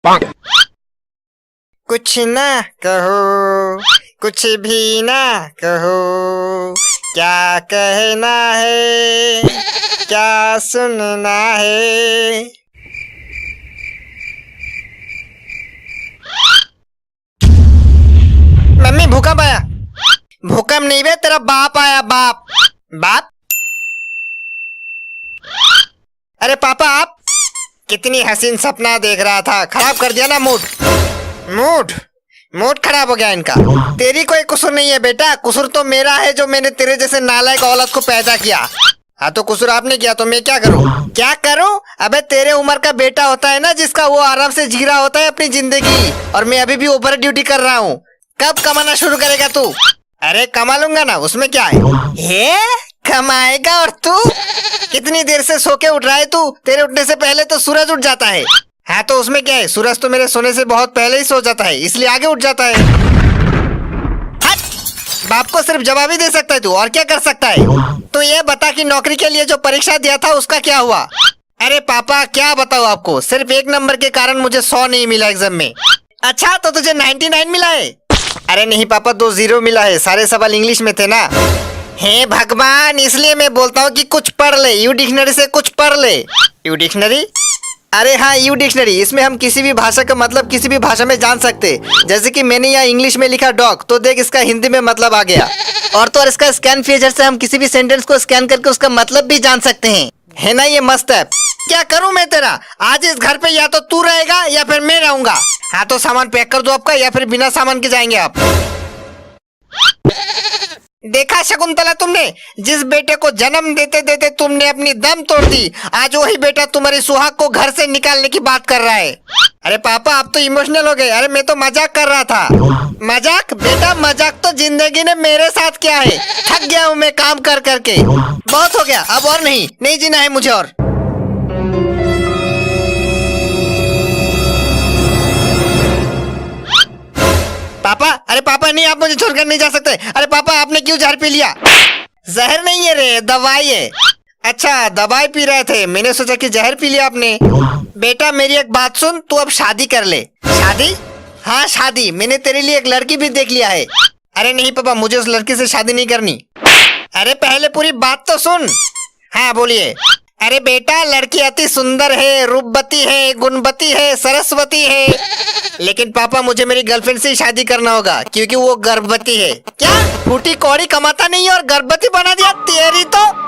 कुछ ना कहो, कुछ भी ना कहो, क्या कहना है, क्या सुनना है। मम्मी भूकंप आया। भूकंप नहीं बे, तेरा बाप आया, बाप। बाप? अरे पापा आप? कितनी हसीन सपना देख रहा था, खराब कर दिया ना मूड। मूड मूड खराब हो गया इनका। तेरी कोई कसूर नहीं है बेटा, कसूर तो मेरा है जो मैंने तेरे जैसे नालायक औलाद को पैदा किया। हाँ तो कसूर आपने किया तो मैं क्या करूँ? क्या करूँ? अबे तेरे उम्र का बेटा होता है ना जिसका, वो आराम से जी रहा होता है अपनी जिंदगी, और मैं अभी भी ओवर ड्यूटी कर रहा हूँ। कब कमाना शुरू करेगा तू? अरे कमा लूंगा ना, उसमें क्या है? हे कमाएगा? और तू कितनी देर से सो के उठ रहा है तू? तेरे उठने से पहले तो सूरज उठ जाता है। हाँ तो उसमें क्या है, सूरज तो मेरे सोने से बहुत पहले ही सो जाता है, इसलिए आगे उठ जाता है। हट! बाप को सिर्फ जवाब ही दे सकता है तू, और क्या कर सकता है? तो ये बता कि नौकरी के लिए जो परीक्षा दिया था उसका क्या हुआ? अरे पापा क्या बताऊँ आपको, सिर्फ एक नंबर के कारण मुझे 100 नहीं मिला एग्जाम में। अच्छा तो तुझे 99 मिला है? अरे नहीं पापा, 2 0 मिला है, सारे सवाल इंग्लिश में थे ना। हे भगवान, इसलिए मैं बोलता हूँ कि कुछ पढ़ ले, यू डिक्शनरी से कुछ पढ़ ले। U dictionary? अरे हाँ यू डिक्शनरी, इसमें हम किसी भी भाषा का मतलब किसी भी भाषा में जान सकते। जैसे कि मैंने यहाँ इंग्लिश में लिखा डॉग, तो देख इसका हिंदी में मतलब आ गया। और तो और इसका स्कैन फीचर से हम किसी भी सेंटेंस को स्कैन करके उसका मतलब भी जान सकते हैं। है ना ये मस्त ऐप? क्या करूँ मैं तेरा? आज इस घर पे या तो तू रहेगा या फिर मैं रहूंगा। हाँ तो सामान पैक कर दो आपका, या फिर बिना सामान के जाएंगे आप। देखा शकुंतला, तुमने जिस बेटे को जन्म देते देते तुमने अपनी दम तोड़ दी, आज वही बेटा तुम्हारी सुहाग को घर से निकालने की बात कर रहा है। अरे पापा आप तो इमोशनल हो गए। अरे मैं तो मजाक कर रहा था। मजाक? बेटा मजाक तो जिंदगी ने मेरे साथ किया है। थक गया हूँ मैं काम कर करके, बहुत हो गया, अब और नहीं जीना है मुझे और। पापा, अरे पापा नहीं, आप मुझे छोड़कर नहीं जा सकते। अरे पापा आपने क्यों जहर पी लिया? जहर नहीं है रे, दवाई है। अच्छा दवाई पी रहे थे, मैंने सोचा कि जहर पी लिया आपने। बेटा मेरी एक बात सुन, तू अब शादी कर ले। शादी? हाँ शादी, मैंने तेरे लिए एक लड़की भी देख लिया है। अरे नहीं पापा, मुझे उस लड़की से शादी नहीं करनी। अरे पहले पूरी बात तो सुन। हाँ बोलिए। अरे बेटा लड़की अति सुंदर है, रूपवती है, गुणवती है, सरस्वती है, लेकिन पापा मुझे मेरी गर्लफ्रेंड से ही शादी करना होगा क्योंकि वो गर्भवती है। क्या? फूटी कौड़ी कमाता नहीं है और गर्भवती बना दिया? तेरी तो